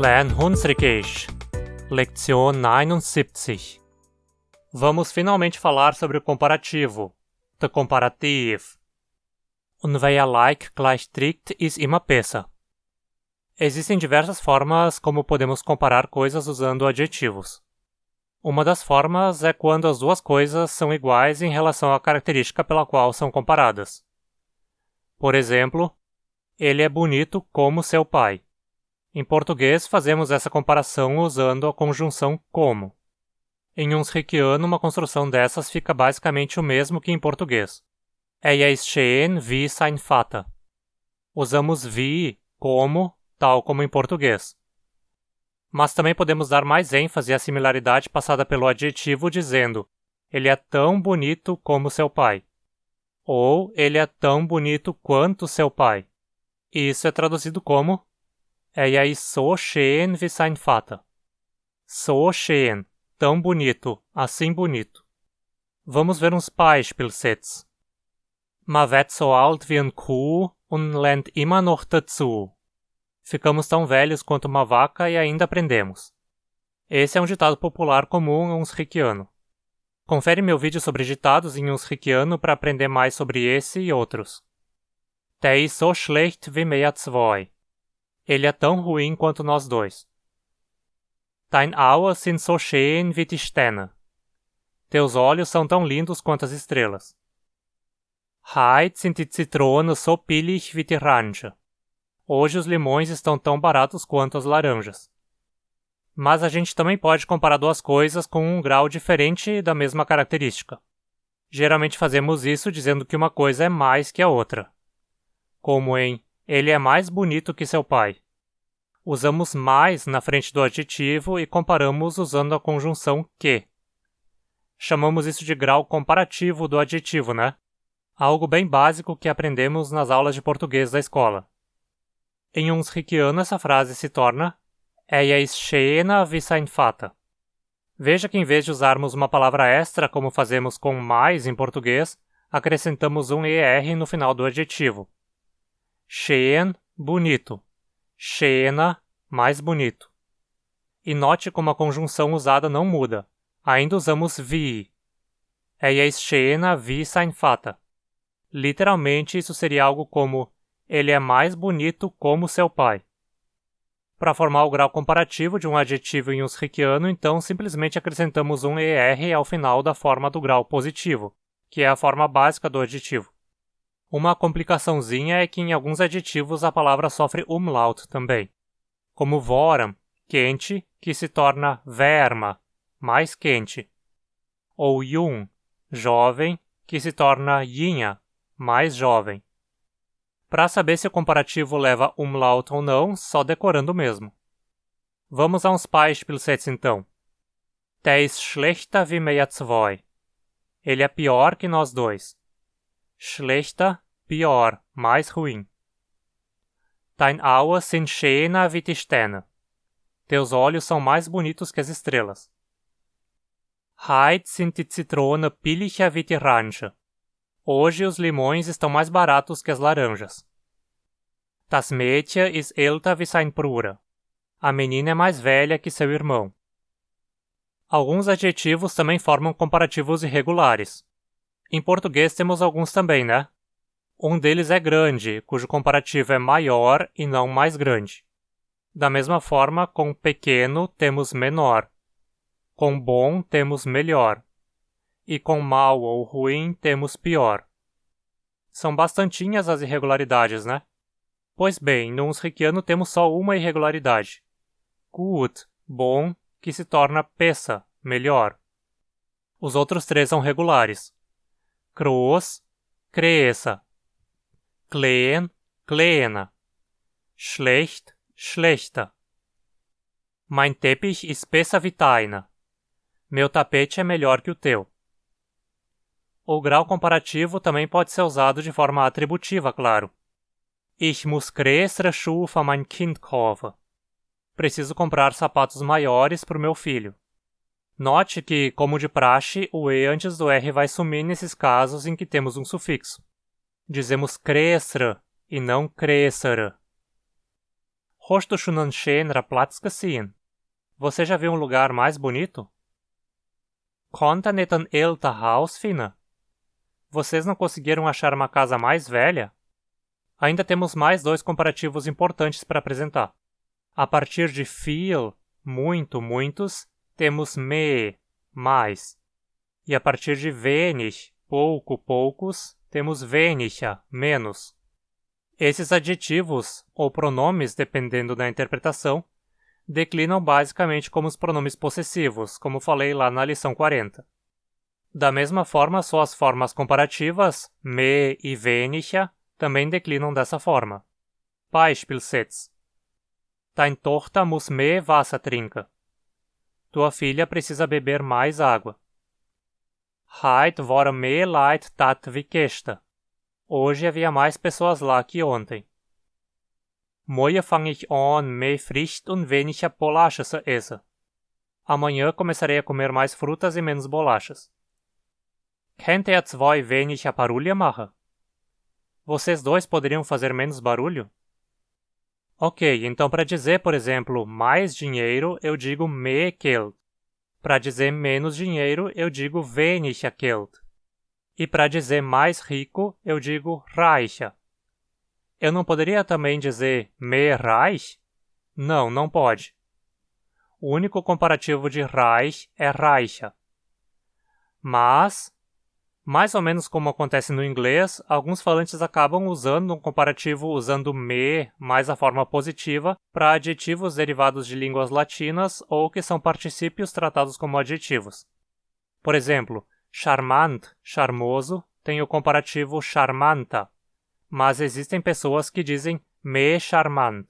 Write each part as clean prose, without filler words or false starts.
Lern Hunsrückisch, Lektion 79. Vamos finalmente falar sobre o comparativo, the comparative. Und wer like gleich trägt, ist immer besser. Existem diversas formas como podemos comparar coisas usando adjetivos. Uma das formas é quando as duas coisas são iguais em relação à característica pela qual são comparadas. Por exemplo, ele é bonito como seu pai. Em português, fazemos essa comparação usando a conjunção como. Em Unsrichiano, uma construção dessas fica basicamente o mesmo que em português. Er ist schön wie sein Vater. Usamos wie, como, tal como em português. Mas também podemos dar mais ênfase à similaridade passada pelo adjetivo dizendo ele é tão bonito como seu pai. Ou ele é tão bonito quanto seu pai. E isso é traduzido como Er ist so schön wie sein Vater. So schön, tão bonito, assim bonito. Vamos ver uns Beispielssätze. Man wird so alt wie ein Kuh und lernt immer noch dazu. Ficamos tão velhos quanto uma vaca e ainda aprendemos. Esse é um ditado popular comum em Unsrichiano. Confere meu vídeo sobre ditados em Unsrichiano para aprender mais sobre esse e outros. Der ist so schlecht wie wir zwei. Ele é tão ruim quanto nós dois. Deine Augen sind so schön wie die Sterne. Teus olhos são tão lindos quanto as estrelas. Heute sind die Zitronen so billig wie die Orange. Hoje os limões estão tão baratos quanto as laranjas. Mas a gente também pode comparar duas coisas com um grau diferente da mesma característica. Geralmente fazemos isso dizendo que uma coisa é mais que a outra. Como em ele é mais bonito que seu pai. Usamos mais na frente do adjetivo e comparamos usando a conjunção que. Chamamos isso de grau comparativo do adjetivo, né? Algo bem básico que aprendemos nas aulas de português da escola. Em Unsrichiano, essa frase se torna Er ist schöner wie sein Vater. Veja que em vez de usarmos uma palavra extra como fazemos com mais em português, acrescentamos um ER no final do adjetivo. Schön, bonito. Schöner, mais bonito. E note como a conjunção usada não muda. Ainda usamos wie. Er ist schöner wie sein Vater. Literalmente, isso seria algo como ele é mais bonito como seu pai. Para formar o grau comparativo de um adjetivo em Unsrichiano, então simplesmente acrescentamos um ER ao final da forma do grau positivo, que é a forma básica do adjetivo. Uma complicaçãozinha é que em alguns adjetivos a palavra sofre umlaut também, como warm, quente, que se torna wärmer, mais quente, ou jung, jovem, que se torna jünger, mais jovem. Para saber se o comparativo leva umlaut ou não, só decorando mesmo. Vamos a uns Beispielssätze então. Der ist schlechter wie wir zwei. Ele é pior que nós dois. Schlechter, pior, mais ruim. Deine Augen sind schöner wie die Sterne. Teus olhos são mais bonitos que as estrelas. Heute sind die Zitronen billiger wie die Orange. Hoje os limões estão mais baratos que as laranjas. Das Mädchen ist älter wie sein Bruder. A menina é mais velha que seu irmão. Alguns adjetivos também formam comparativos irregulares. Em português temos alguns também, né? Um deles é grande, cujo comparativo é maior e não mais grande. Da mesma forma, com pequeno temos menor. Com bom temos melhor. E com mal ou ruim temos pior. São bastantinhas as irregularidades, né? Pois bem, no Unsrichiano temos só uma irregularidade. Gut, bom, que se torna besser, melhor. Os outros três são regulares. Groß, größer. Klein, kleiner. Schlecht, schlechter. Mein Teppich ist besser wie deiner. Meu tapete é melhor que o teu. O grau comparativo também pode ser usado de forma atributiva, claro. Ich muss größere Schuhe für mein Kind kaufen. Preciso comprar sapatos maiores para o meu filho. Note que, como de praxe, o E antes do R vai sumir nesses casos em que temos um sufixo. Dizemos größere e não größere. Hast du schon einen schöneren Platz gesehen? Você já viu um lugar mais bonito? Konnte nicht ein älteres Haus finden? Vocês não conseguiram achar uma casa mais velha? Ainda temos mais 2 comparativos importantes para apresentar. A partir de viel, muito, muitos, temos me, mais. E a partir de wenig, pouco, poucos, temos weniger, menos. Esses adjetivos, ou pronomes, dependendo da interpretação, declinam basicamente como os pronomes possessivos, como falei lá na lição 40. Da mesma forma, suas formas comparativas, me e weniger, também declinam dessa forma. Beispielsätze. Deine Tochter muss mehr Wasser trinken. Tua filha precisa beber mais água. Heute waren mehr Leute dort wie gestern. Hoje havia mais pessoas lá que ontem. Morgen fange ich an, mehr Früchte und weniger Bolachas zu essen. Amanhã começarei a comer mais frutas e menos bolachas. Könnt ihr zwei weniger Barulho machen? Vocês dois poderiam fazer menos barulho? Ok, então para dizer, por exemplo, mais dinheiro, eu digo mehr Geld. Para dizer menos dinheiro, eu digo weniger Geld. E para dizer mais rico, eu digo reicher. Eu não poderia também dizer mehr reich? Não, não pode. O único comparativo de reich é reicher. Mas, mais ou menos como acontece no inglês, alguns falantes acabam usando um comparativo usando me mais a forma positiva para adjetivos derivados de línguas latinas ou que são particípios tratados como adjetivos. Por exemplo, charmant, charmoso, tem o comparativo charmanta, mas existem pessoas que dizem me charmant.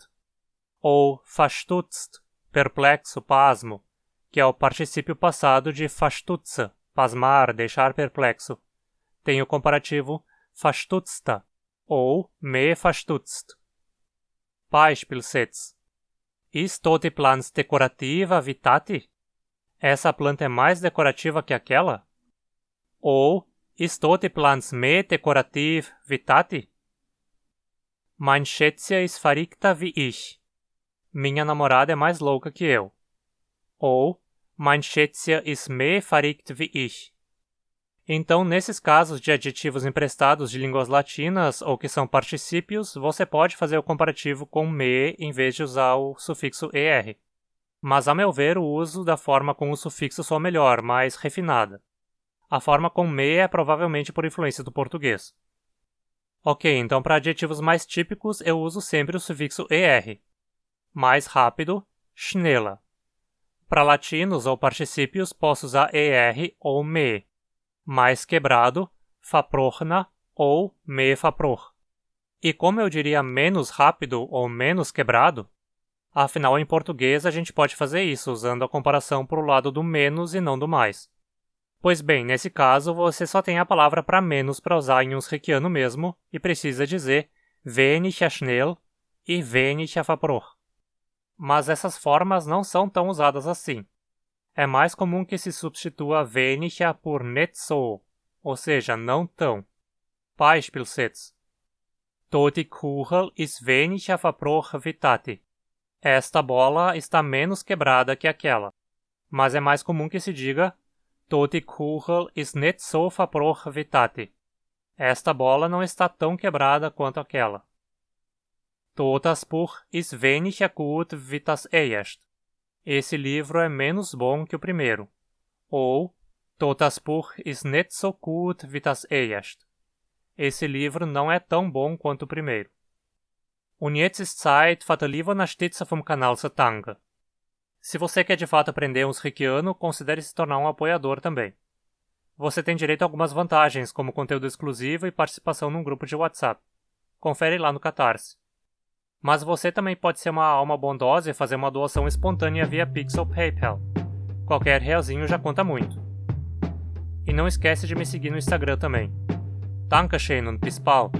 Ou verstutzt, perplexo, pasmo, que é o particípio passado de verstutze, pasmar, deixar perplexo. Tem o comparativo verstutzta ou me verstutzt. Beispielsätze. Ist die Pflanze decorativa wie Tati? Essa planta é mais decorativa que aquela? Ou ist die Pflanze mehr dekorativ wie Tati? Mein Schätzchen ist verrückter wie ich. Minha namorada é mais louca que eu. Ou mein Schätzchen ist mehr verrückt wie ich. Então, nesses casos de adjetivos emprestados de línguas latinas ou que são particípios, você pode fazer o comparativo com me em vez de usar o sufixo er. Mas, a meu ver, o uso da forma com o sufixo soa melhor, mais refinada. A forma com me é provavelmente por influência do português. Ok, então para adjetivos mais típicos eu uso sempre o sufixo er. Mais rápido, schneller. Para latinos ou particípios posso usar er ou me. Mais quebrado, verprochner ou me verproch. E como eu diria menos rápido ou menos quebrado? Afinal, em português a gente pode fazer isso usando a comparação para o lado do menos e não do mais. Pois bem, nesse caso você só tem a palavra para menos para usar em unsriquiano mesmo e precisa dizer weniger schnell e weniger verproch. Mas essas formas não são tão usadas assim. É mais comum que se substitua weniger por nicht so, ou seja, não tão. Beispielsätze. Die Kugel ist weniger verbrochen wie Tati. Esta bola está menos quebrada que aquela. Mas é mais comum que se diga die Kugel ist nicht so verbrochen wie Tati. Esta bola não está tão quebrada quanto aquela. Das Buch ist weniger gut wie das erste. Esse livro é menos bom que o primeiro. Ou das Buch ist nicht so gut wie das erste. Esse livro não é tão bom quanto o primeiro. Und jetzt ist Zeit für die Livonastitza vom Kanal zu danken. Se você quer de fato aprender unsriquiano, considere se tornar um apoiador também. Você tem direito a algumas vantagens, como conteúdo exclusivo e participação num grupo de WhatsApp. Confere lá no Catarse. Mas você também pode ser uma alma bondosa e fazer uma doação espontânea via Pix ou PayPal. Qualquer realzinho já conta muito. E não esquece de me seguir no Instagram também. Dankeschön und bis bald!